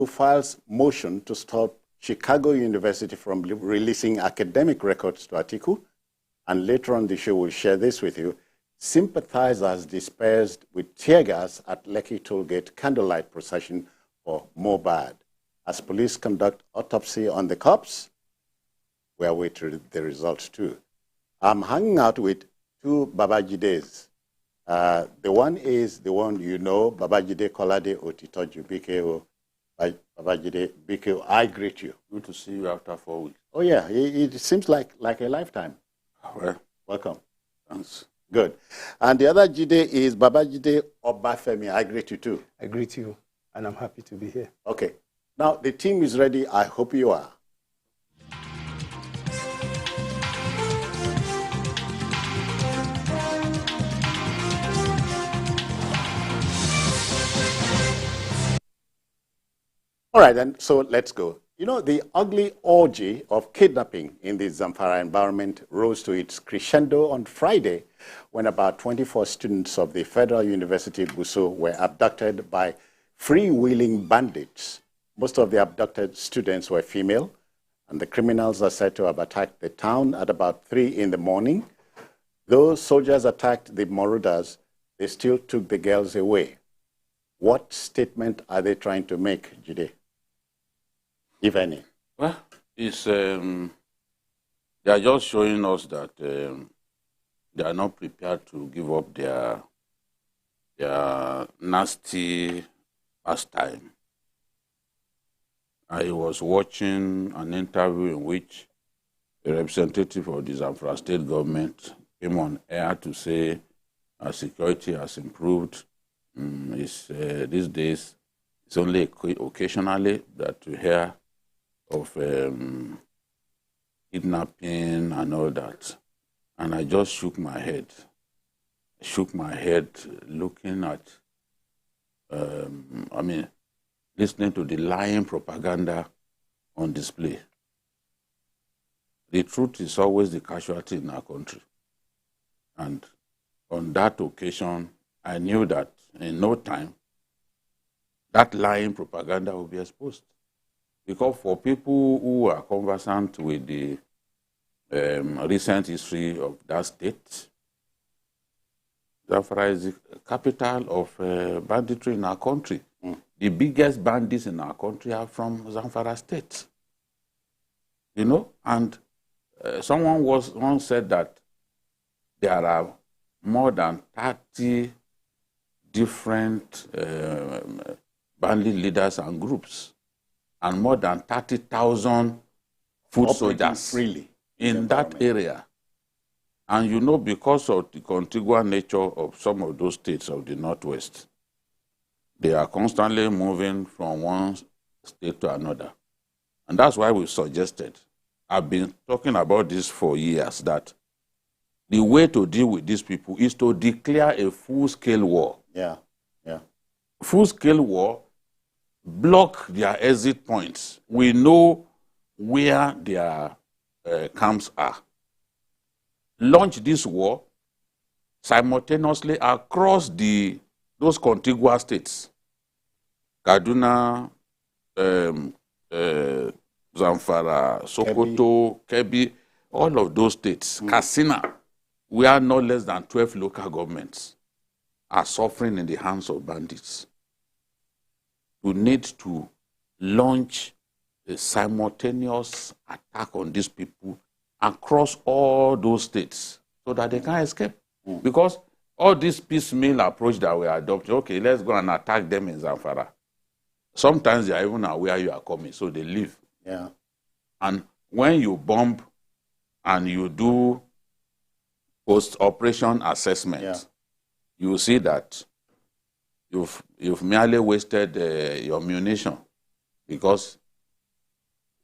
who files motion to stop Chicago University from releasing academic records to Atiku. And later on the show, we'll share this with you. Sympathizers dispersed with tear gas at Lekki Tollgate Candlelight Procession for MohBad. As police conduct autopsy on the cops, we are waiting the results too. I'm hanging out with two Babajides. The one is the one you know, Babajide Kolade Otitoju BKO. Babajide BKO, I greet you. Good to see you after 4 weeks. Oh yeah, it seems like a lifetime. Well, welcome. Thanks. Good. And the other Jide is Babajide Obafemi. I greet you too. I greet you, and I'm happy to be here. Okay. Now, the team is ready. I hope you are. All right, then, so let's go. You know, the ugly orgy of kidnapping in the ZAMFARA environment rose to its crescendo on Friday when about 24 students of the Federal University Buso were abducted by freewheeling bandits. Most of the abducted students were female, and the criminals are said to have attacked the town at about 3 in the morning. Though soldiers attacked the marauders, they still took the girls away. What statement are they trying to make, Jide, if any? Well, it's, they are just showing us that they are not prepared to give up their nasty pastime. I was watching an interview in which a representative of the ZAMFARA state government came on air to say security has improved. These days, it's only occasionally that we hear of kidnapping and all that. And I just shook my head. I shook my head looking at, listening to the lying propaganda on display. The truth is always the casualty in our country. And on that occasion, I knew that in no time, that lying propaganda will be exposed. Because for people who are conversant with the recent history of that state, ZAMFARA is the capital of banditry in our country. The biggest bandits in our country are from ZAMFARA state. You know, and someone once said that there are more than 30 different bandit leaders and groups, and more than 30,000 foot soldiers freely in that area. And you know, because of the contiguous nature of some of those states of the Northwest, they are constantly moving from one state to another. And that's why we suggested, I've been talking about this for years, that the way to deal with these people is to declare a full-scale war. Yeah, yeah. Full-scale war, block their exit points. We know where their camps are. Launch this war simultaneously across those contiguous states. Kaduna, ZAMFARA, Sokoto, Kebbi, all of those states. Katsina, where no less than 12 local governments are suffering in the hands of bandits. We need to launch a simultaneous attack on these people across all those states so that they can escape. Because all this piecemeal approach that we are adopting, okay, let's go and attack them in ZAMFARA. Sometimes they are even aware you are coming, so they leave. Yeah. And when you bomb and you do post-operation assessment, you see that you've merely wasted your munition, because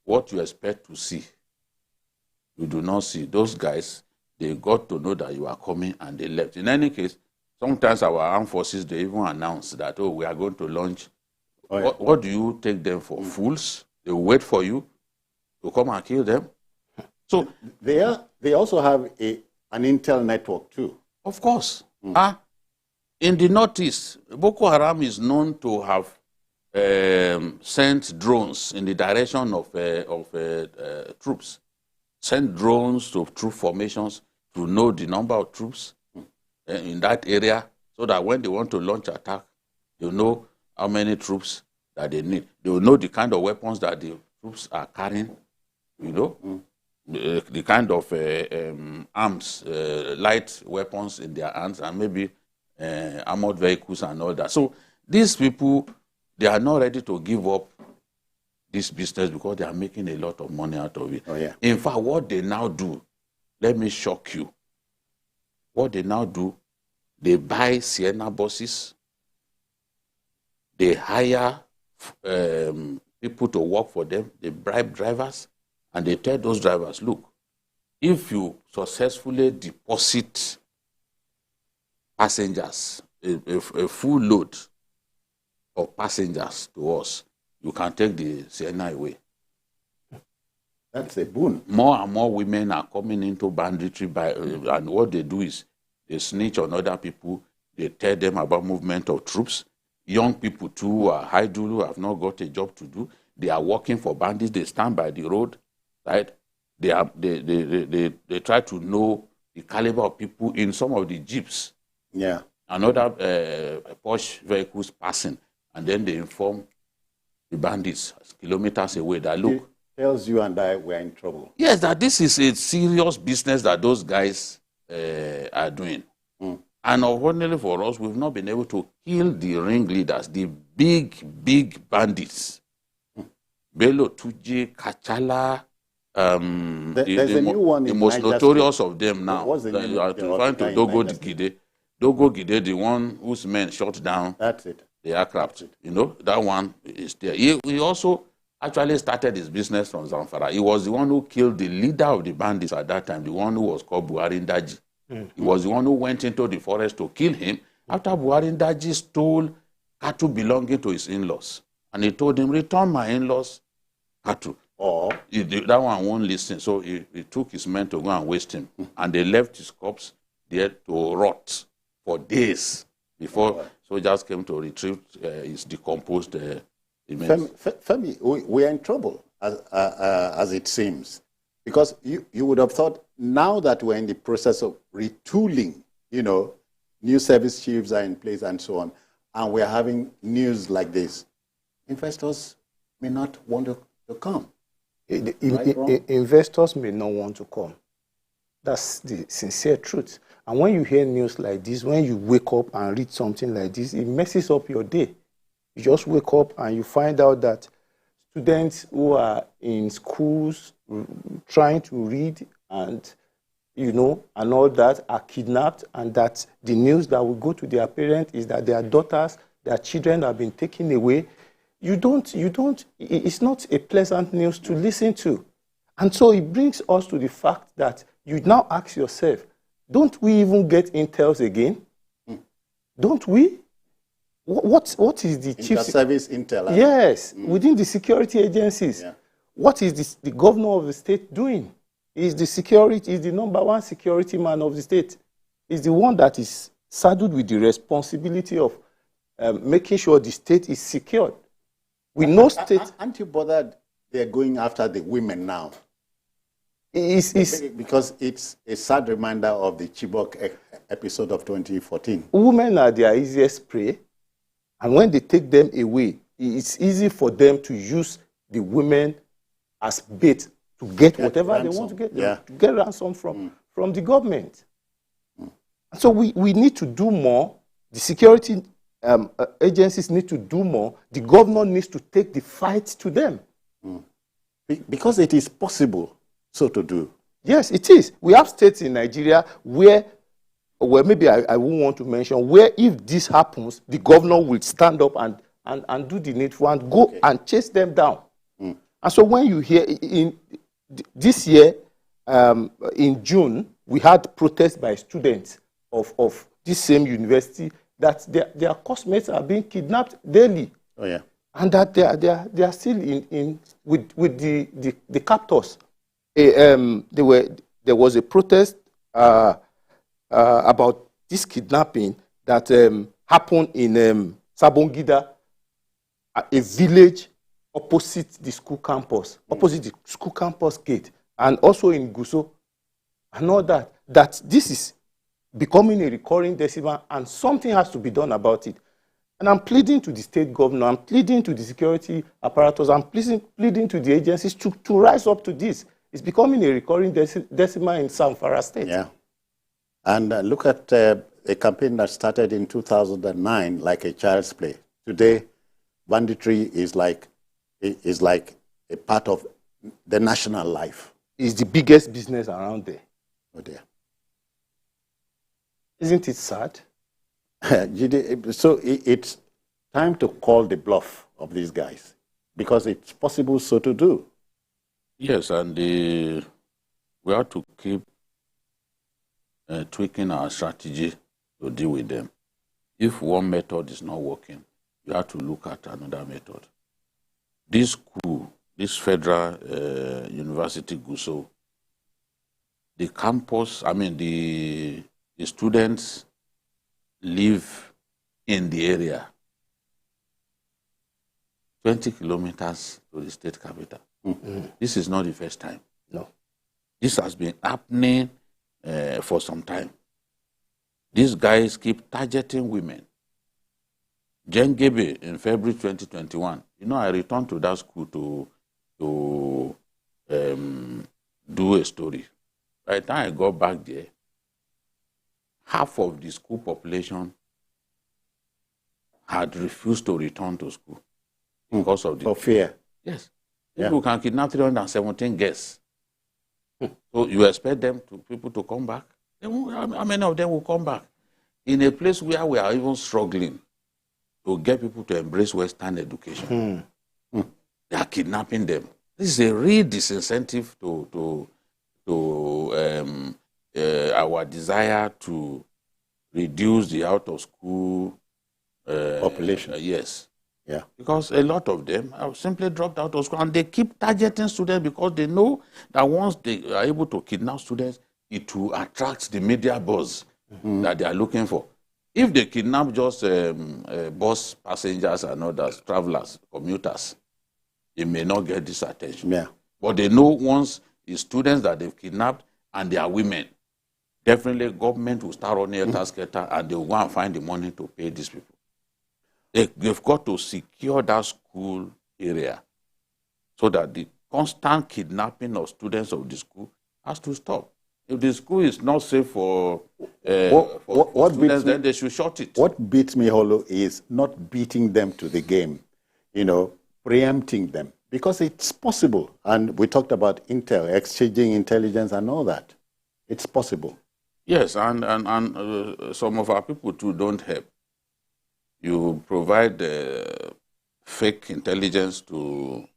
what you expect to see, you do not see. Those guys, they got to know that you are coming and they left. In any case, sometimes our armed forces, they even announce that, oh, we are going to launch. Oh, yeah. What do you take them for? Fools? They wait for you to come and kill them. So they also have an intel network too. Of course. In the Northeast, Boko Haram is known to have sent drones in the direction of troops, sent drones to troop formations to know the number of troops in that area, so that when they want to launch attack, they'll know how many troops that they need. They'll know the kind of weapons that the troops are carrying, you know, the kind of arms, light weapons in their hands, and maybe armored vehicles and all that. So these people, they are not ready to give up this business because they are making a lot of money out of it. Oh, yeah. In fact, what they now do, let me shock you. What they now do, they buy Sienna buses, they hire people to work for them, they bribe drivers, and they tell those drivers, look, if you successfully deposit passengers, a full load of passengers to us, you can take the Sienna away. That's a boon. More and more women are coming into banditry, and what they do is they snitch on other people, they tell them about movement of troops. Young people too who are idle, who have not got a job to do, they are working for bandits, they stand by the road, right? They try to know the caliber of people in some of the jeeps. Yeah. And other Porsche vehicles passing, and then they inform the bandits kilometers away that, look, it tells you and I we're in trouble. yes, that this is a serious business that those guys are doing. And unfortunately for us, we've not been able to kill the ringleaders, the big bandits. Bello, Tuji, Kachala, There's a new one the in most Niger notorious State. of them now. What's the name You are of the referring to hospital in Dogo Niger State? Gide. Dogo Gide, the one whose men shot down That's it. the aircraft. You know, that one is there. He also actually started his business from Zamfara. He was the one who killed the leader of the bandits at that time, the one who was called Buhari Ndaji. He was the one who went into the forest to kill him after Buhari Ndaji stole cattle belonging to his in-laws. And he told him, return my in-laws cattle. Or That one won't listen. So he took his men to go and waste him. And they left his corpse there to rot for days before soldiers came to retrieve his decomposed remains. Femi, we are in trouble, as it seems. Because you would have thought, now that we're in the process of retooling, you know, new service chiefs are in place and so on, and we're having news like this, investors may not want to come. Investors may not want to come. That's the sincere truth. And when you hear news like this, when you wake up and read something like this, it messes up your day. You just wake up and you find out that students who are in schools trying to read and, you know, and all that are kidnapped, and that the news that will go to their parents is that their daughters, their children have been taken away. It's not a pleasant news to listen to. And so it brings us to the fact that you now ask yourself, don't we even get intels again? Don't we? What is the chief Inter-service intel? Yes, within the security agencies. Yeah. What is the governor of the state doing? Is the number one security man of the state. Is the one that is saddled with the responsibility of making sure the state is secured. We know state. Aren't you bothered they're going after the women now? Because it's a sad reminder of the Chibok episode of 2014. Women are their easiest prey, and when they take them away, it's easy for them to use the women as bait to get whatever ransom. They want to get, to get ransom from the government. So we need to do more. The security agencies need to do more. The governor needs to take the fight to them. Because it is possible so to do. Yes, it is. We have states in Nigeria where maybe I won't want to mention, where if this happens, the governor will stand up and do the needful and go and chase them down. And so when you hear, in this year, in June, we had protests by students of this same university that their classmates are being kidnapped daily. Oh, yeah. And that they are still with the captors. There was a protest about this kidnapping that happened in Sabongida, a village opposite the school campus, opposite the school campus gate, and also in Guso, and all that, that this is becoming a recurring decimal, and something has to be done about it. And I'm pleading to the state governor, I'm pleading to the security apparatus, I'm pleading to the agencies to rise up to this. It's becoming a recurring decimal in ZAMFARA state. Yeah. And look at a campaign that started in 2009 like a child's play. Today, banditry is like a part of the national life. It's the biggest business around there. Oh dear. Isn't it sad? So it's time to call the bluff of these guys, because it's possible so to do. Yes, and we have to keep tweaking our strategy to deal with them. If one method is not working, you have to look at another method. This school, this federal university, Guso, the campus, the students live in the area, 20 kilometers to the state capital. Mm-hmm. This is not the first time. No. This has been happening for some time. These guys keep targeting women. Jen Gebe in February 2021, I returned to that school to do a story. By the time I got back there, half of the school population had refused to return to school because of the... For fear. Yes. People can kidnap 317 guests. So you expect people to come back? How many of them will come back? In a place where we are even struggling to get people to embrace Western education. They are kidnapping them. This is a real disincentive to our desire to reduce the out-of-school population. Yes. Yeah. Because a lot of them have simply dropped out of school, and they keep targeting students because they know that once they are able to kidnap students, it will attract the media buzz that they are looking for. If they kidnap just bus passengers and others, travelers, commuters, they may not get this attention. Yeah. But they know once it's students that they've kidnapped and they are women, definitely government will start running helter-skelter and they will go and find the money to pay these people. They've got to secure that school area so that the constant kidnapping of students of the school has to stop. If the school is not safe for students, then they should shut it. What beats me hollow is not beating them to the game, preempting them, because it's possible. And we talked about intel, exchanging intelligence and all that. It's possible. Yes, and some of our people too don't help. You provide fake intelligence to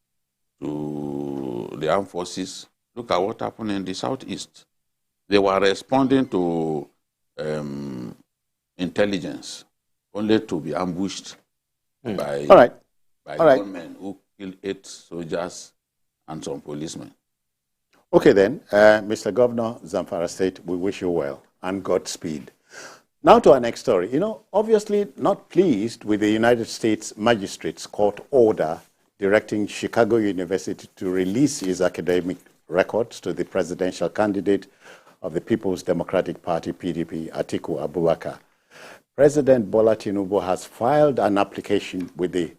the armed forces. Look at what happened in the southeast. They were responding to intelligence only to be ambushed by gunmen who killed 8 soldiers and some policemen. Okay then, Mr. Governor, ZAMFARA State, we wish you well and Godspeed. Now to our next story. Obviously not pleased with the United States Magistrates Court order directing Chicago University to release his academic records to the presidential candidate of the People's Democratic Party, PDP, Atiku Abubakar. President Bola Tinubu has filed an application with the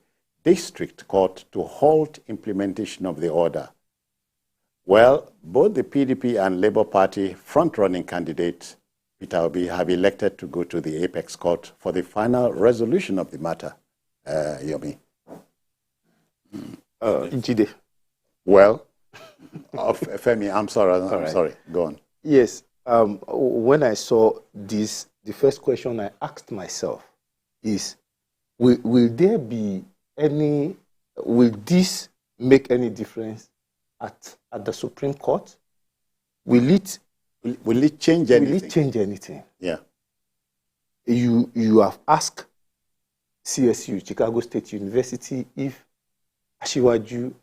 district court to halt implementation of the order. Well, both the PDP and Labour Party front-running candidates, Peter Obi, have elected to go to the apex court for the final resolution of the matter. Yomi. Jide. Well, Femi, I'm sorry. Go on. Yes. When I saw this, the first question I asked myself is, will there be will this make any difference at the Supreme Court? Will it change anything? Will it change anything? Yeah. You have asked CSU, Chicago State University, if Asiwaju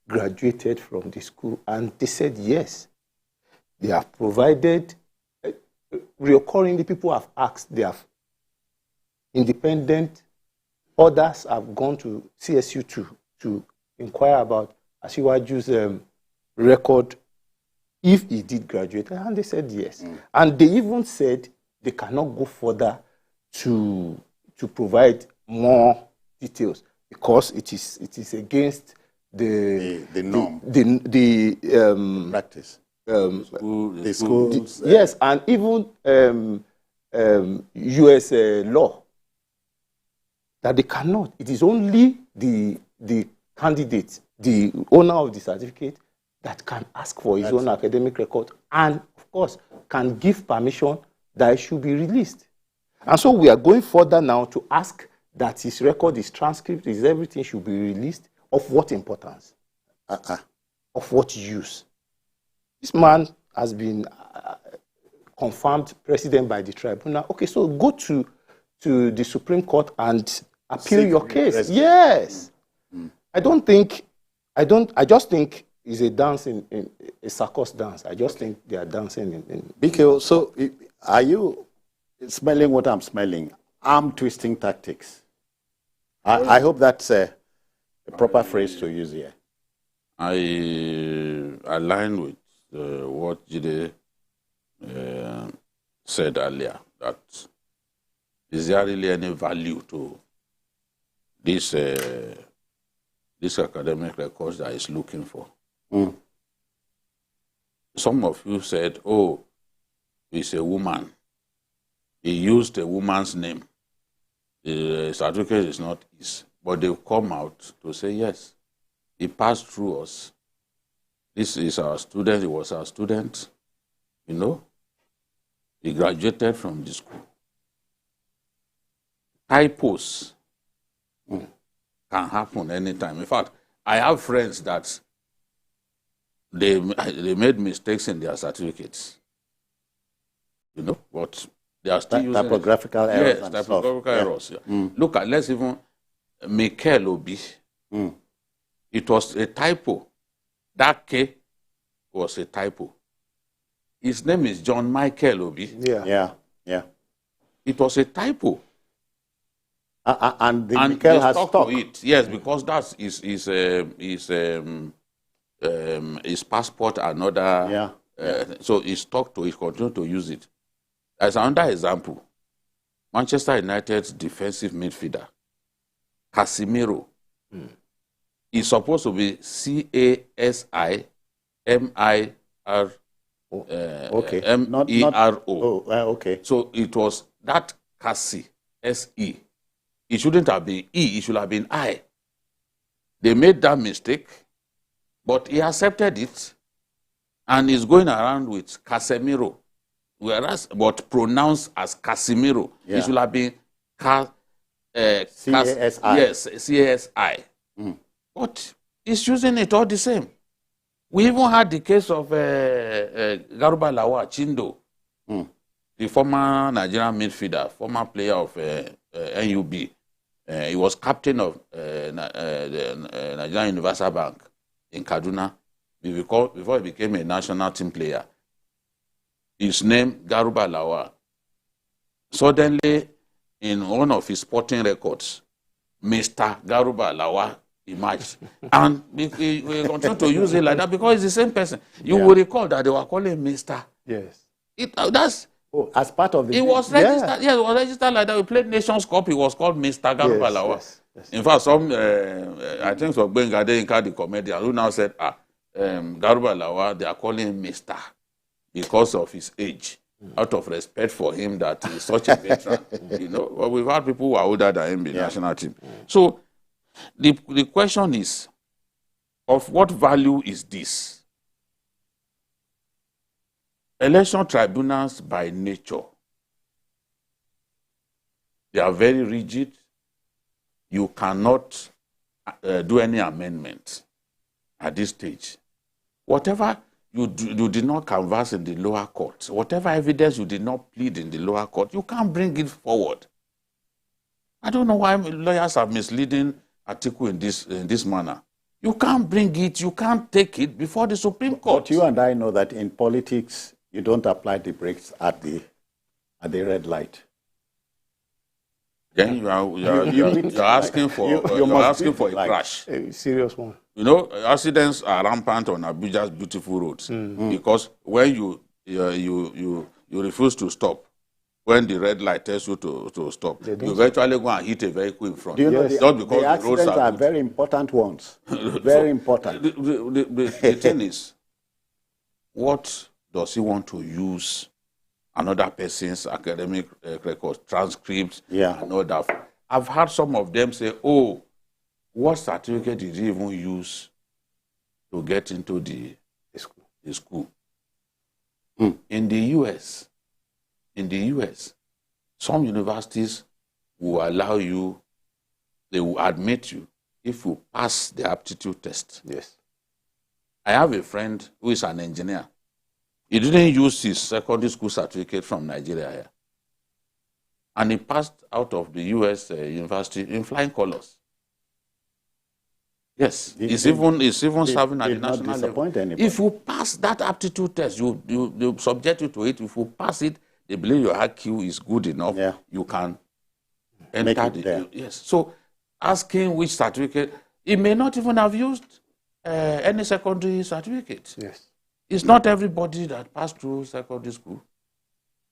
graduated from the school, and they said yes. They have provided, reoccurringly people have asked, they have independent Others have gone to CSU to inquire about Asiwaju's record, if he did graduate, and they said yes. And they even said they cannot go further to provide more details because it is against the norm, the practice, the schools, yes, and even US law, that they cannot. It is only the candidate, the owner of the certificate, that can ask for his own academic record and, of course, can give permission that it should be released. And so we are going further now to ask that his record, his transcript, his everything should be released. Of what importance? Of what use? This man has been confirmed president by the tribunal. Okay, so go to the Supreme Court and appeal your case. President. Yes. I just think it's a dance in a circus dance. I just think they are dancing in BKO, so are you smelling what I'm smelling? Arm twisting tactics. I hope that's a proper phrase to use here. I align with what Jide said earlier, that is there really any value to this academic records that is looking for? Some of you said, oh, he's a woman. He used a woman's name. The certificate is not his. But they've come out to say, yes, he passed through us. This is our student. He was our student. You know, he graduated from the school. Typos can happen anytime. In fact, I have friends that they made mistakes in their certificates. You know, but they are still using typographical errors. Yes, typographical errors. Yeah. Look at, let's even Michael Obi. It was a typo. That K was a typo. His name is John Michael Obi. Yeah. It was a typo. And Michael has stuck. It. Yes, because that's his passport, another. So he stuck to it, continued to use it. As another example, Manchester United's defensive midfielder, Casemiro, is supposed to be C-A-S-I-M-I-R-M-E-R-O. Okay. So it was that Cassie, S-E. It shouldn't have been E, it should have been I. They made that mistake, but he accepted it and is going around with Casemiro. Whereas, but pronounced as Casemiro, it should have been C-A-S-I. Yes, C-A-S-I. But he's using it all the same. We even had the case of Garuba Lawa Chindo, the former Nigerian midfielder, former player of NUB. He was captain of the Nigerian Universal Bank in Kaduna before he became a national team player. His name, Garuba Lawa. Suddenly, in one of his sporting records, Mr. Garuba Lawa emerged. And we continue to use it like that because it's the same person. You will recall that they were calling Mr. Yes. As part of the... It was registered. Yeah, it was registered like that. We played Nations Cup. It was called Mr. Garuba Lawa. Yes. In fact, some, I think so, Bengade Inka, the comedian, who now said, Garuba Lawa, they are calling him Mr. because of his age, out of respect for him that he's such a veteran. You know, but we've had people who are older than him in the national team. So the question is, of what value is this? Election tribunals by nature, they are very rigid. You cannot do any amendment at this stage. Whatever you did not canvass in the lower court, whatever evidence you did not plead in the lower court, you can't bring it forward. I don't know why lawyers are misleading article in this manner. You can't bring it, you can't take it before the Supreme Court. But you and I know that in politics, you don't apply the brakes at the red light. Then you're asking for you're asking for a crash. A serious one. You know, accidents are rampant on Abuja's beautiful roads because when you refuse to stop, when the red light tells you to stop, you eventually go and hit a vehicle in front. Do you know Not because the accidents roads are good. very important ones. Very important. The thing is, what does he want to use another person's academic records, transcripts, and all that? I've heard some of them say, oh, what certificate did he even use to get into the school? In the US, some universities will allow you, they will admit you if you pass the aptitude test. Yes. I have a friend who is an engineer. He didn't use his secondary school certificate from Nigeria here. And he passed out of the US university in flying colors. Yes, it's even serving at the national level. Anybody. If you pass that aptitude test, you subject you to it. If you pass it, they believe your IQ is good enough. Yeah. You can enter there. Yes. So asking which certificate, he may not even have used any secondary certificate. Yes. It's not everybody that passed through secondary school.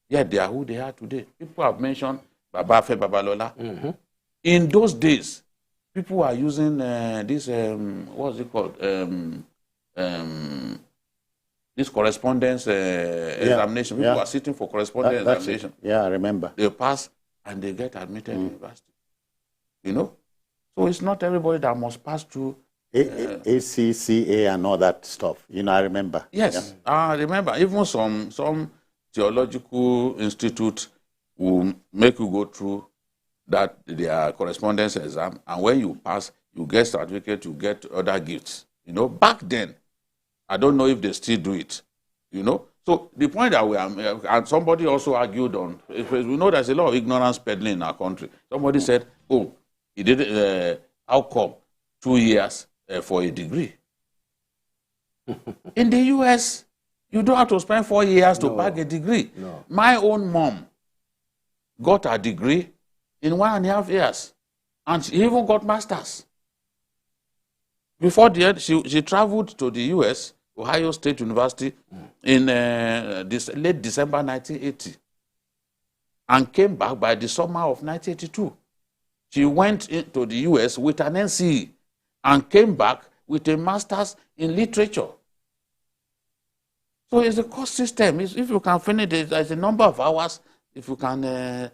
Yet they are who they are today. People have mentioned Babafe Babalola. In those days, people are using this, what's it called? This correspondence examination. People are sitting for correspondence examination. Yeah, I remember. They pass and they get admitted to university. You know? So it's not everybody that must pass through ACCA and all that stuff. You know, I remember. Yes, I remember. Even some theological institute will make you go through that their correspondence exam, and when you pass, you get certificate, you get other gifts. You know, back then, I don't know if they still do it. You know, so the point that we are, and somebody also argued on, we know there's a lot of ignorance peddling in our country. Somebody said, oh, he did, how come 2 years for a degree? In the US, you don't have to spend 4 years to bag a degree. No. My own mom got a degree in 1.5 years, and she even got masters. Before the end, she traveled to the US, Ohio State University, in late December 1980, and came back by the summer of 1982. She went into the US with an NCE and came back with a master's in literature. So it's a course system. If you can finish it, there's a number of hours. If you can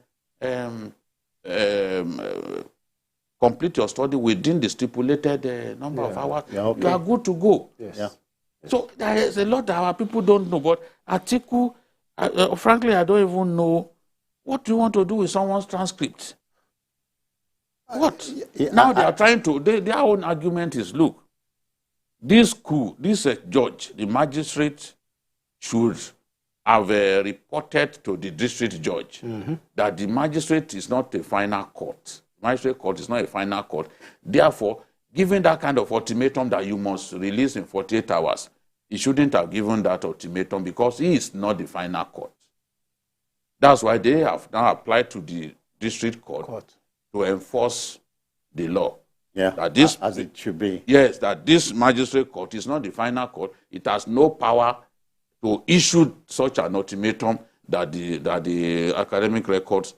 complete your study within the stipulated number of hours, you are good to go. Yes. Yeah. So there is a lot that our people don't know. But article, frankly, I don't even know. What do you want to do with someone's transcript? What? Now they are trying to, their own argument is, look, this school, this judge, the magistrate should have reported to the district judge that the magistrate is not a final court. Magistrate court is not a final court. Therefore, given that kind of ultimatum that you must release in 48 hours, he shouldn't have given that ultimatum because he is not the final court. That's why they have now applied to the district court to enforce the law. Yeah, that this, as it should be. Yes, that this magistrate court is not the final court. It has no power to issue such an ultimatum that the academic records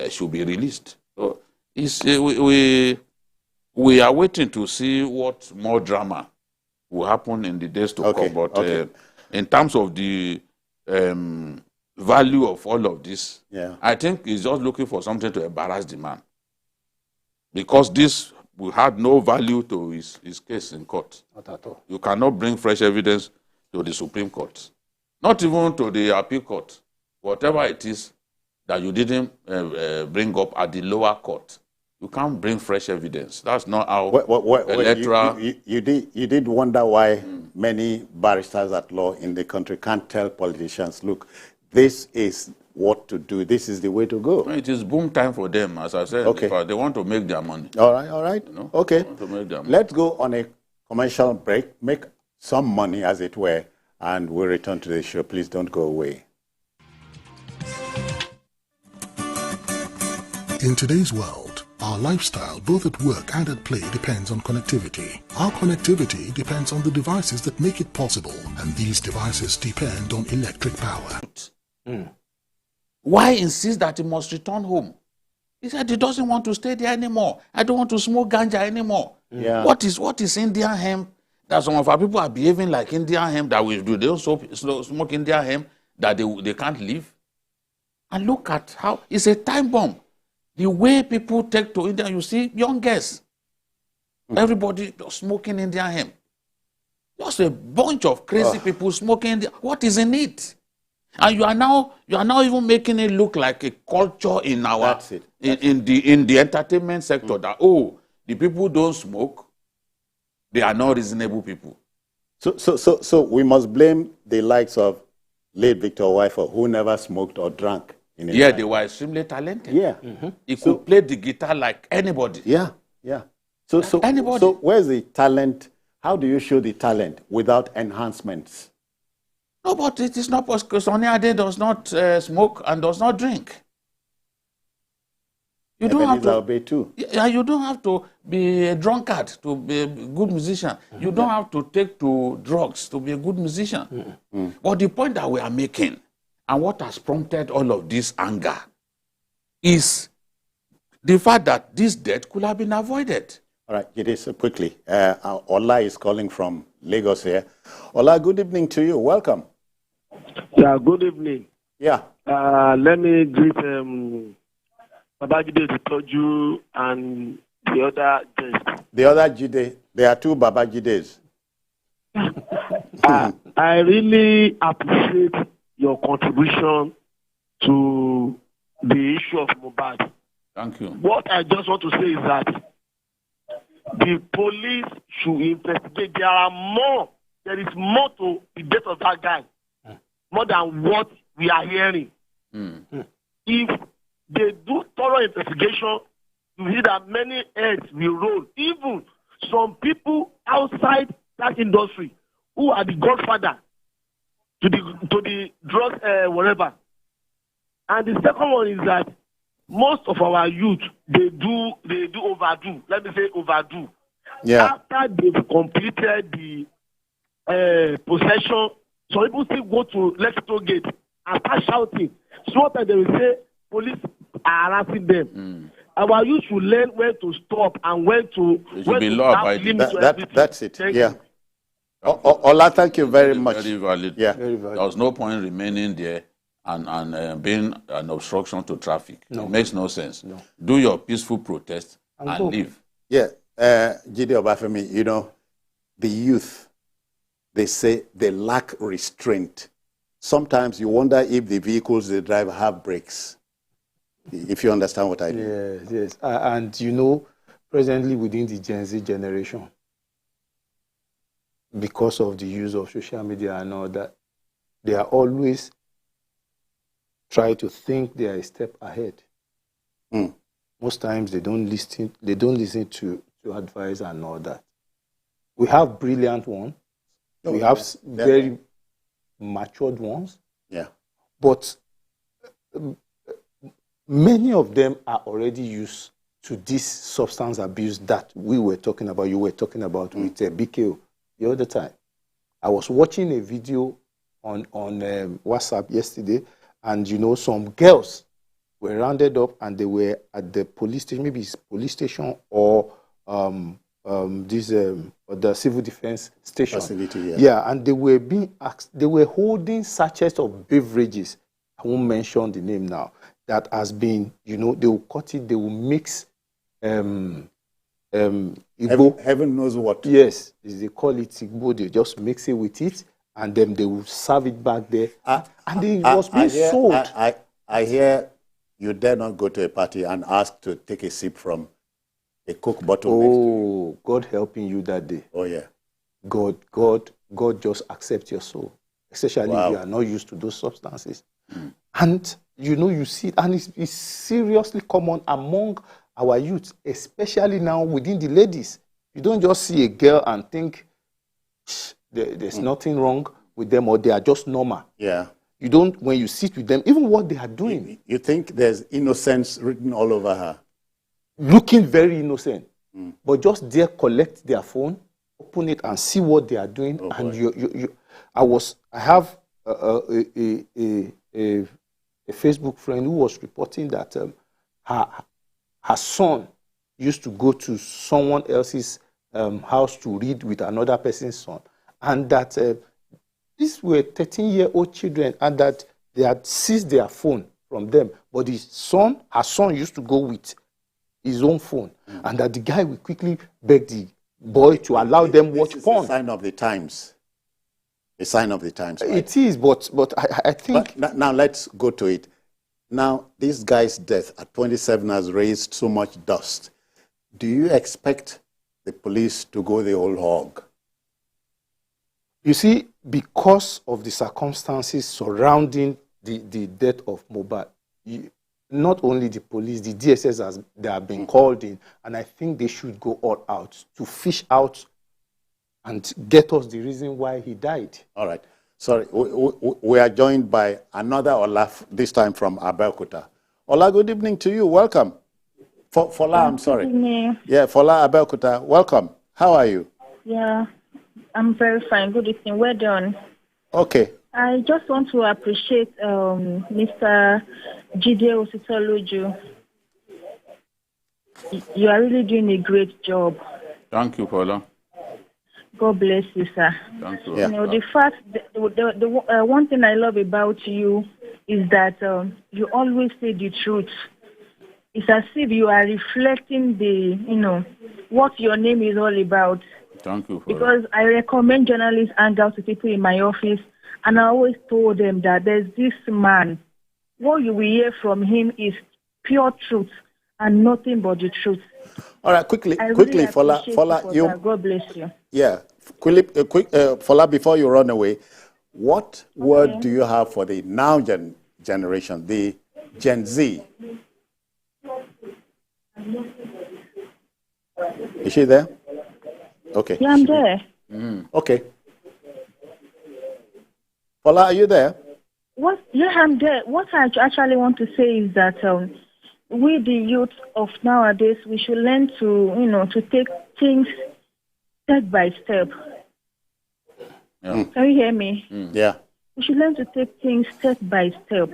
should be released. So we are waiting to see what more drama will happen in the days to come. But in terms of the value of all of this, I think he's just looking for something to embarrass the man. Because this will have no value to his case in court. Not at all. You cannot bring fresh evidence to the Supreme Court. Not even to the appeal court. Whatever it is that you didn't bring up at the lower court, you can't bring fresh evidence. That's not how electoral... You did wonder why many barristers at law in the country can't tell politicians, look, this is what to do. This is the way to go. It is boom time for them, as I said. They want to make their money. All right. You know? Okay. They want to make their money. Let's go on a commercial break, make some money, as it were, and we'll return to the show. Please don't go away. In today's world, our lifestyle, both at work and at play, depends on connectivity. Our connectivity depends on the devices that make it possible, and these devices depend on electric power. Why insist that he must return home? He said he doesn't want to stay there anymore. I don't want to smoke ganja anymore. Yeah. What is Indian hemp? That some of our people are behaving like Indian hemp that we do. They also smoke Indian hemp that they can't live. And look at how it's a time bomb. The way people take to India, you see, young girls, everybody smoking Indian hemp. Just a bunch of crazy people smoking India. What is in it? And you are now even making it look like a culture in our in the entertainment sector that the people don't smoke, they are not reasonable people. So we must blame the likes of late Victor Wyfer, who never smoked or drank. Yeah, they were extremely talented. Yeah. He could play the guitar like anybody. Yeah. So where's the talent? How do you show the talent without enhancements? No, but it is not possible because Sonny Ade does not smoke and does not drink. You don't have to. Yeah, you don't have to be a drunkard to be a good musician. You don't have to take to drugs to be a good musician. But the point that we are making, and what has prompted all of this anger, is the fact that this death could have been avoided. All right, it is quickly. Ola is calling from Lagos here. Ola, good evening to you. Welcome. Yeah, good evening. Yeah. Let me greet Babajide Toju and the other guest. The other Jide. There are two Babajides. I really appreciate your contribution to the issue of MohBad. Thank you. What I just want to say is that the police should investigate. There is more to the death of that guy, more than what we are hearing. If they do thorough investigation, you see that many heads will roll. Even some people outside that industry who are the godfather to the drugs, whatever. And the second one is that most of our youth, they do overdo. Let me say overdo. Yeah. After they've completed the possession, some people still go to Lekito Gate and start shouting. Sometimes they will say police are harassing them. Our youth should learn when to stop and when to. It should be law abiding. That's it. Yeah. Ola, thank you very much. Very valid. Yeah. There was no point remaining there and being an obstruction to traffic. No. It makes no sense. No. Do your peaceful protest and leave. Yeah. Jide Obafemi, you know, the youth, they say they lack restraint. Sometimes you wonder if the vehicles they drive have brakes. If you understand what I mean. Yes. And you know, presently within the Gen Z generation, because of the use of social media and all that, they are always trying to think they are a step ahead. Most times they don't listen to advice and all that. We have brilliant ones. We have very matured ones. Yeah. But many of them are already used to this substance abuse that we were talking about, you were talking about with BKO the other time. I was watching a video on WhatsApp yesterday, and you know, some girls were rounded up and they were at the police station, maybe it's police station or the civil defense station. Facility, yeah, and they were being asked, they were holding sachets of beverages. I won't mention the name now. That has been, you know, they will cut it, they will mix Igbo. Heaven knows what. Yes, they call it Igbo. They just mix it with it, and then they will serve it back there. And it was being sold. I hear you dare not go to a party and ask to take a sip from a Coke bottle. Oh, God helping you that day. Oh, yeah. God just accept your soul, especially if you are not used to those substances. And you know, you see, and it's seriously common among our youth, especially now within the ladies. You don't just see a girl and think there's nothing wrong with them or they are just normal. Yeah. You don't, when you sit with them, even what they are doing. You think there's innocence written all over her? Looking very innocent. But just there, collect their phone, open it and see what they are doing. Oh, and I have a Facebook friend who was reporting that her son used to go to someone else's house to read with another person's son, and that these were 13-year-old children, and that they had seized their phone from them. But her son used to go with his own phone, and that the guy will quickly beg the boy to allow them watch porn. It's a sign of the times. A sign of the times. Right? It is, but I think... But now let's go to it. Now, this guy's death at 27 has raised so much dust. Do you expect the police to go the whole hog? You see, because of the circumstances surrounding the death of MohBad, not only the police, the DSS they have been called in, and I think they should go all out to fish out and get us the reason why he died. All right. Sorry, we are joined by another Ola, this time from Abeokuta. Ola, good evening to you. Welcome. Fola, I'm sorry. Good evening. Yeah, Fola Abeokuta, welcome. How are you? Yeah, I'm very fine. Good evening. Well done. Okay. I just want to appreciate Mr. Jide Ositoloju. You are really doing a great job. Thank you, Paula. God bless you, sir. Thank you. Yeah. You know, the fact, the one thing I love about you is that you always say the truth. It's as if you are reflecting what your name is all about. Thank you, Paula. Because I recommend journalists Hangout to people in my office, and I always told them that there's this man. What you will hear from him is pure truth and nothing but the truth. All right, quickly, Really Fola, you. God bless you. Yeah, Fola, before you run away, what word do you have for the now generation, the Gen Z? Is she there? Okay. Yeah, I'm there. Okay. Fola, are you there? Yeah, I'm there. What I actually want to say is that we, the youth of nowadays, we should learn to take things step by step. Yeah. Can you hear me? Yeah. We should learn to take things step by step.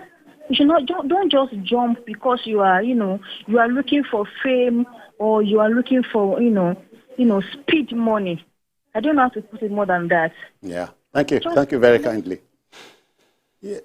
We should not don't just jump because you are looking for fame or you are looking for speed money. I don't know how to put it more than that. Yeah. Thank you. Thank you very kindly.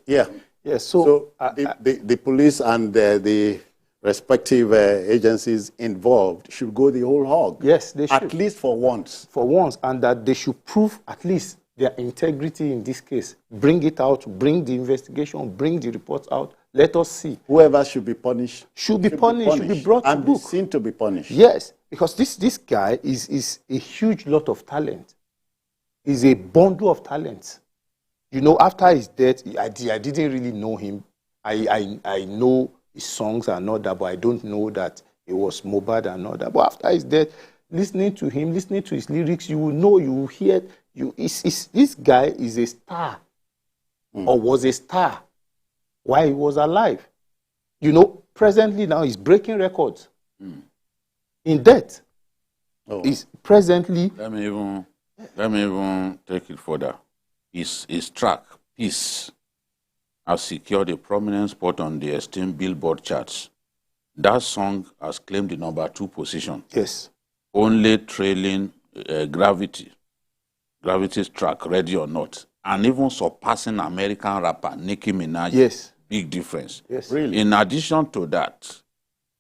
Yeah. Yes. So the police and the respective agencies involved should go the whole hog. Yes, they should. At least for once. For once, and that they should prove at least their integrity in this case. Bring it out, bring the investigation, bring the reports out. Let us see. Whoever should be punished. Should be brought to book. And seen to be punished. Yes, because this guy is a huge lot of talent. He's a bundle of talents. After his death, I didn't really know him. I know his songs and all that, but I don't know that it was MohBad and all that. But after his death, listening to him, listening to his lyrics, you will know, you will hear. This guy is a star, or was a star while he was alive. Presently now he's breaking records in death. Oh. He's presently. Let me even take it further. His track, Peace, has secured a prominent spot on the esteemed Billboard charts. That song has claimed the #2 position. Yes. Only trailing Gravity's track, Ready or Not, and even surpassing American rapper Nicki Minaj. Yes. Big difference. Yes. Really? In addition to that,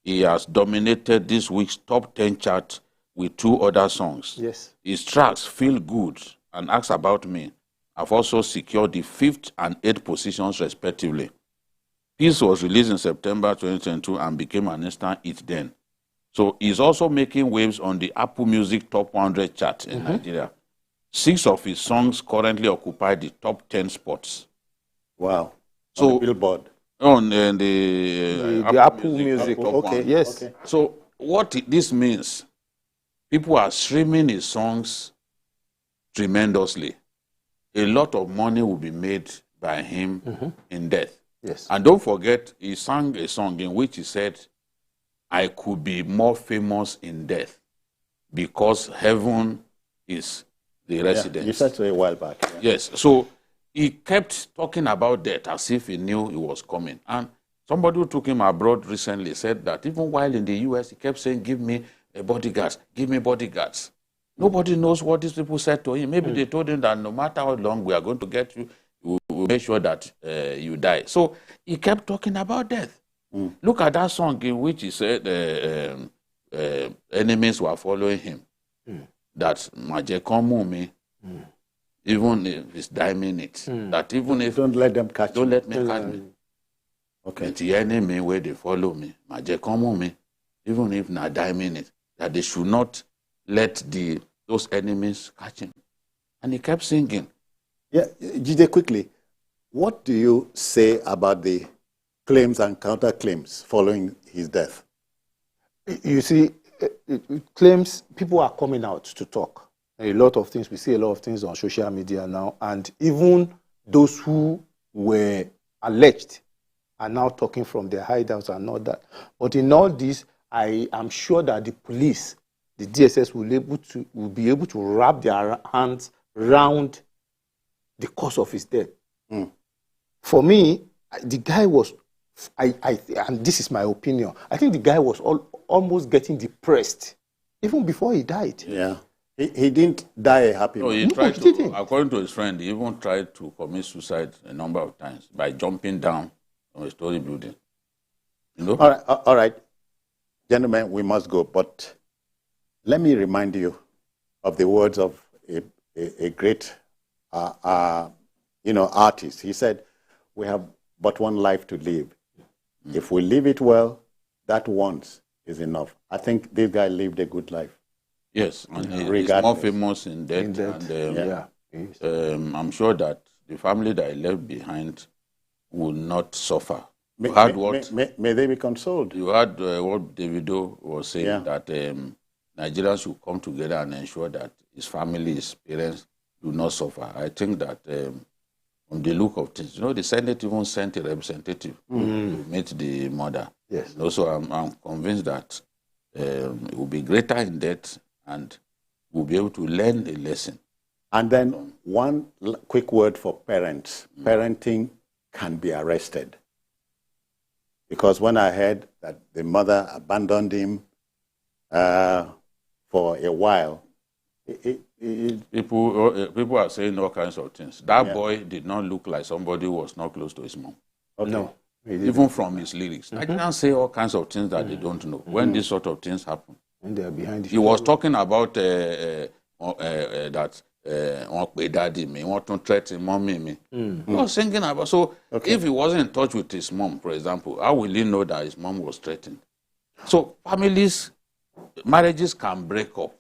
he has dominated this week's top 10 chart with 2 other songs. Yes. His tracks, Feel Good and Ask About Me, have also secured the 5th and 8th positions respectively. Peace was released in September 2022 and became an instant hit then. So he's also making waves on the Apple Music Top 100 chart in Nigeria. 6 of his songs currently occupy the top 10 spots. Wow. So on the Billboard. On the Apple Music. Top Okay. 1. Yes. Okay. So what this means, people are streaming his songs tremendously. A lot of money will be made by him in death. Yes. And don't forget, he sang a song in which he said, I could be more famous in death because heaven is the residence. You said so a while back. Yeah. Yes. So he kept talking about death as if he knew it was coming. And somebody who took him abroad recently said that even while in the US, he kept saying, give me bodyguards, give me bodyguards. Nobody knows what these people said to him. Maybe they told him that no matter how long we are going to get you, we'll make sure that you die. So he kept talking about death. Look at that song in which he said enemies were following him. That Maje Komu me, even if it's diming it. That even if Don't let them catch don't you. let me catch me. Okay. But the enemy where they follow me, Maje Komu me, even if not diming it, that they should not let those enemies catch him. And he kept singing. Yeah, Jide, quickly, what do you say about the claims and counterclaims following his death? You see, claims, people are coming out to talk. A lot of things, we see a lot of things on social media now, and even those who were alleged are now talking from their hideouts and all that. But in all this, I am sure that the police, the DSS will be able to wrap their hands around the cause of his death. For me, the guy was, and this is my opinion, I think the guy was almost getting depressed even before he died. Yeah. He didn't die a happy No, man. he No, tried he to, didn't. according to his friend, he even tried to commit suicide a number of times by jumping down from a story building. You know? All right. Gentlemen, we must go, but let me remind you of the words of a great artist. He said, we have but one life to live. If we live it well, that once is enough. I think this guy lived a good life. Yes, and he's more Regardless. famous in death. Yeah. I'm sure that the family that he left behind will not suffer. May, You heard may- what may- may they be consoled. you heard what Davido was saying, Yeah. that Nigerians should come together and ensure that his family, his parents do not suffer. I think that from the look of things, the Senate even sent a representative to meet the mother. Yes. Also, I'm convinced that it will be greater in death and we'll be able to learn a lesson. And then one quick word for parents. Parenting can be arrested. Because when I heard that the mother abandoned him for a while, People are saying all kinds of things. That boy did not look like somebody who was not close to his mom. okay. No. Even from his lyrics. Nigerians say all kinds of things that they don't know. When these sort of things happen. And they are behind He was talking about that daddy me, want to threaten mommy me. He was thinking about, so if he wasn't in touch with his mom, for example, how will he know that his mom was threatened? So marriages can break up.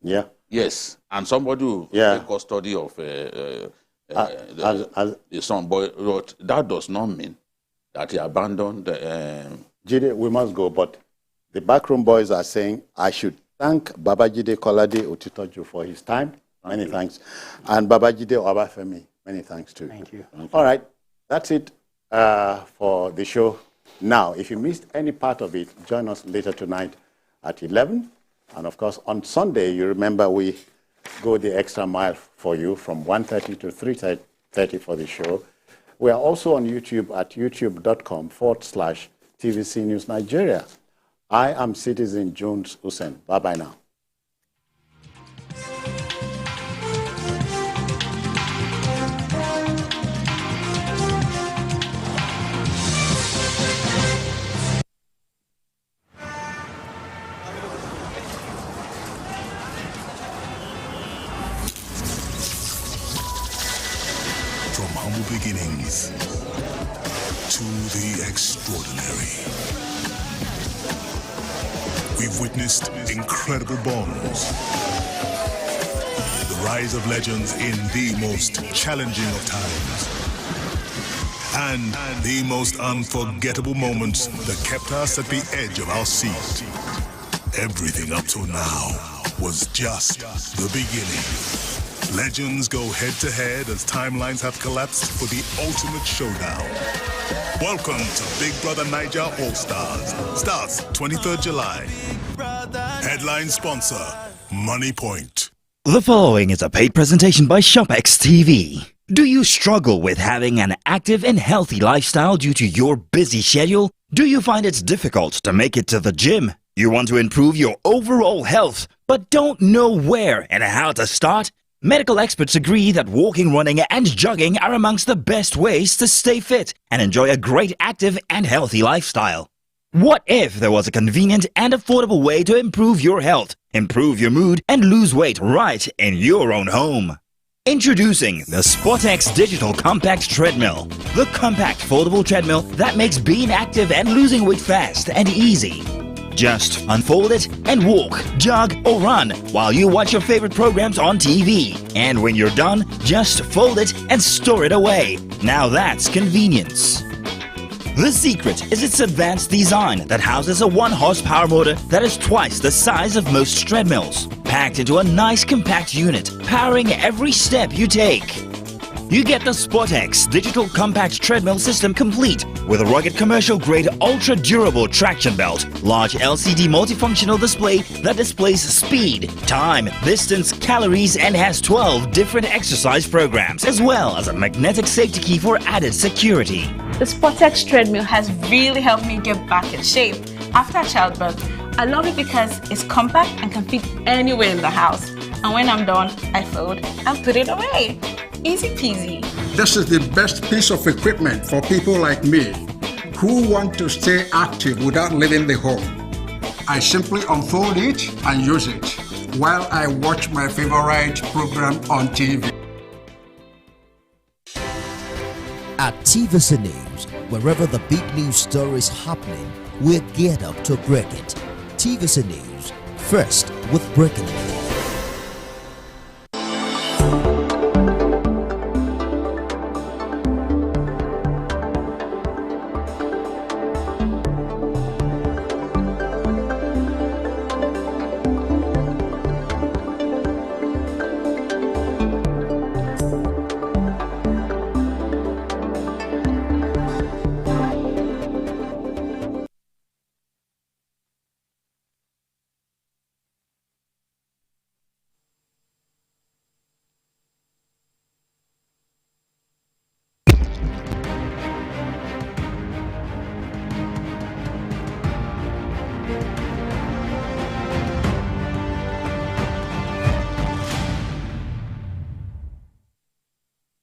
Yeah. Yes, and somebody will take custody of the son, but that does not mean that he abandoned Jide, we must go, but the backroom boys are saying I should thank Babajide Kolade Otitoju for his time. Many thanks. And Babajide Obafemi, many thanks too. Thank you. All right, that's it for the show. Now, if you missed any part of it, join us later tonight at 11. And of course, on Sunday, you remember we go the extra mile for you from 1:30 to 3:30 for the show. We are also on YouTube at youtube.com/TVC News Nigeria. I am Citizen Jones Hussein. Bye-bye now. From humble beginnings to the extraordinary, we've witnessed incredible bonds, the rise of legends in the most challenging of times, and the most unforgettable moments that kept us at the edge of our seat. Everything up till now was just the beginning. Legends go head-to-head as timelines have collapsed for the ultimate showdown. Welcome to Big Brother Niger All-Stars. Starts 23rd July. Headline sponsor, Money Point. The following is a paid presentation by ShopX TV. Do you struggle with having an active and healthy lifestyle due to your busy schedule? Do you find it difficult to make it to the gym? You want to improve your overall health, but don't know where and how to start? Medical experts agree that walking, running, and jogging are amongst the best ways to stay fit and enjoy a great active and healthy lifestyle. What if there was a convenient and affordable way to improve your health, improve your mood, and lose weight right in your own home? Introducing the SportX Digital Compact Treadmill, the compact foldable treadmill that makes being active and losing weight fast and easy. Just unfold it and walk, jog, or run while you watch your favorite programs on TV. And when you're done, just fold it and store it away. Now that's convenience. The secret is its advanced design that houses a 1-horsepower motor that is twice the size of most treadmills, packed into a nice compact unit, powering every step you take. You get the SportX Digital Compact Treadmill System complete with a rugged commercial-grade ultra-durable traction belt, large LCD multifunctional display that displays speed, time, distance, calories, and has 12 different exercise programs, as well as a magnetic safety key for added security. The SportX treadmill has really helped me get back in shape after childbirth. I love it because it's compact and can fit anywhere in the house. And when I'm done, I fold and put it away. Easy peasy. This is the best piece of equipment for people like me who want to stay active without leaving the home. I simply unfold it and use it while I watch my favorite program on TV. At TVC News, wherever the big news story is happening, we're geared up to break it. TVC News, first with breaking news.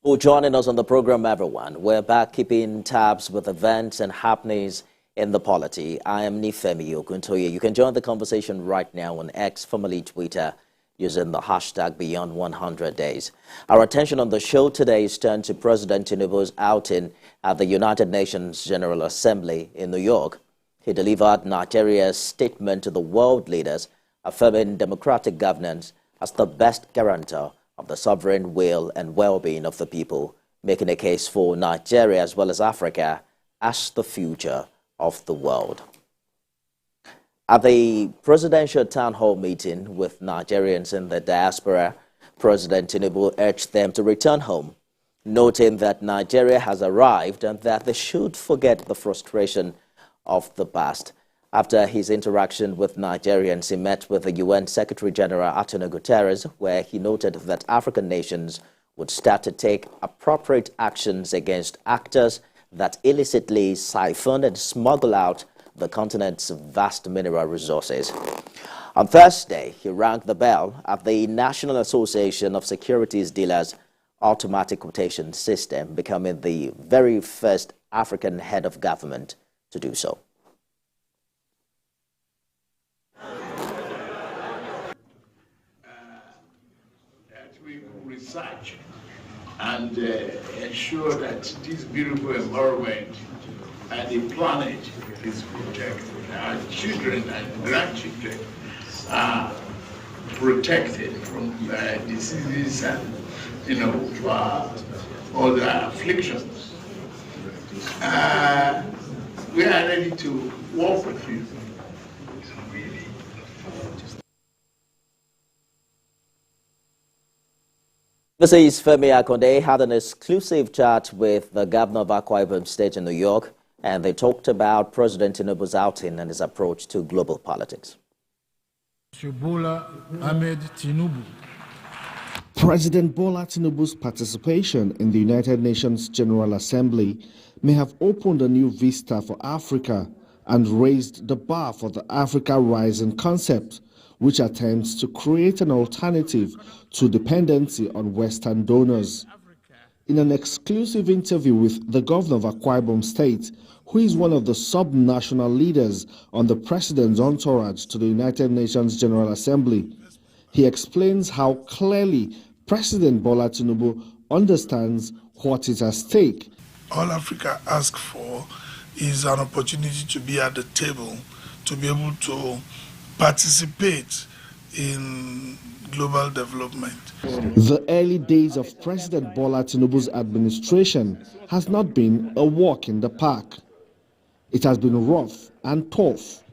For joining us on the program, everyone. We're back keeping tabs with events and happenings in the polity. I am Nifemi Oguntoye. You can join the conversation right now on X, formerly Twitter, using the hashtag Beyond 100 Days. Our attention on the show today is turned to President Tinubu's outing at the United Nations General Assembly in New York. He delivered Nigeria's statement to the world leaders, affirming democratic governance as the best guarantor of the sovereign will and well-being of the people, making a case for Nigeria as well as Africa as the future of the world. At the presidential town hall meeting with Nigerians in the diaspora, President Tinubu urged them to return home, noting that Nigeria has arrived and that they should forget the frustration of the past. After his interaction with Nigerians, he met with the UN Secretary-General Antonio Guterres, where he noted that African nations would start to take appropriate actions against actors that illicitly siphon and smuggle out the continent's vast mineral resources. On Thursday, he rang the bell at the National Association of Securities Dealers automatic quotation system, becoming the very first African head of government to do so. Research and ensure that this beautiful environment and the planet is protected. Our children and grandchildren are protected from diseases and other afflictions. We are ready to work with you. This is Femi Akonde had an exclusive chat with the governor of Akwa Ibom State in New York, and they talked about President Tinubu's outing and his approach to global politics. Bola Ahmed Tinubu. President Bola Tinubu's participation in the United Nations General Assembly may have opened a new vista for Africa and raised the bar for the Africa Rising concept, which attempts to create an alternative to dependency on Western donors. In an exclusive interview with the governor of Akwa Ibom State, who is one of the sub-national leaders on the president's entourage to the United Nations General Assembly, he explains how clearly President Bola Tinubu understands what is at stake. All Africa asks for is an opportunity to be at the table, to be able to participate in global development. The early days of President Bola Tinubu's administration has not been a walk in the park. It has been rough and tough.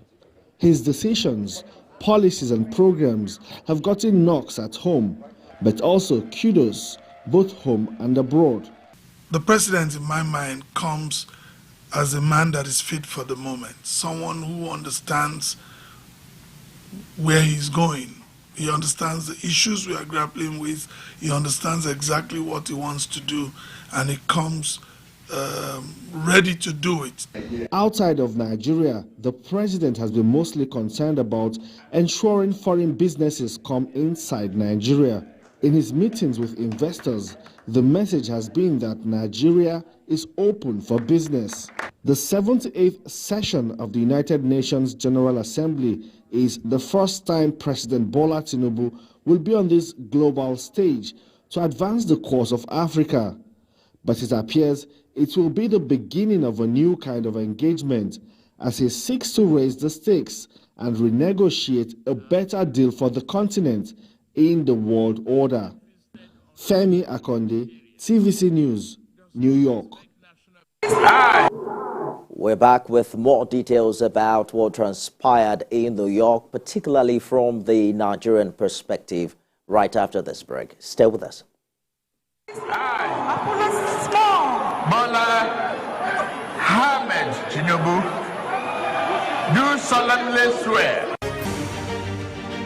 His decisions, policies and programs have gotten knocks at home, but also kudos both home and abroad. The president, in my mind, comes as a man that is fit for the moment, someone who understands where he's going. He understands the issues we are grappling with. He understands exactly what he wants to do, and he comes ready to do it. Outside of Nigeria, the president has been mostly concerned about ensuring foreign businesses come inside Nigeria. In his meetings with investors, the message has been that Nigeria is open for business. The 78th session of the United Nations General Assembly is the first time President Bola Tinubu will be on this global stage to advance the cause of Africa. But it appears it will be the beginning of a new kind of engagement as he seeks to raise the stakes and renegotiate a better deal for the continent in the world order. Femi Akonde, TVC News, New York. We're back with more details about what transpired in New York, particularly from the Nigerian perspective, right after this break. Stay with us. Bola Ahmed Tinubu, do solemnly swear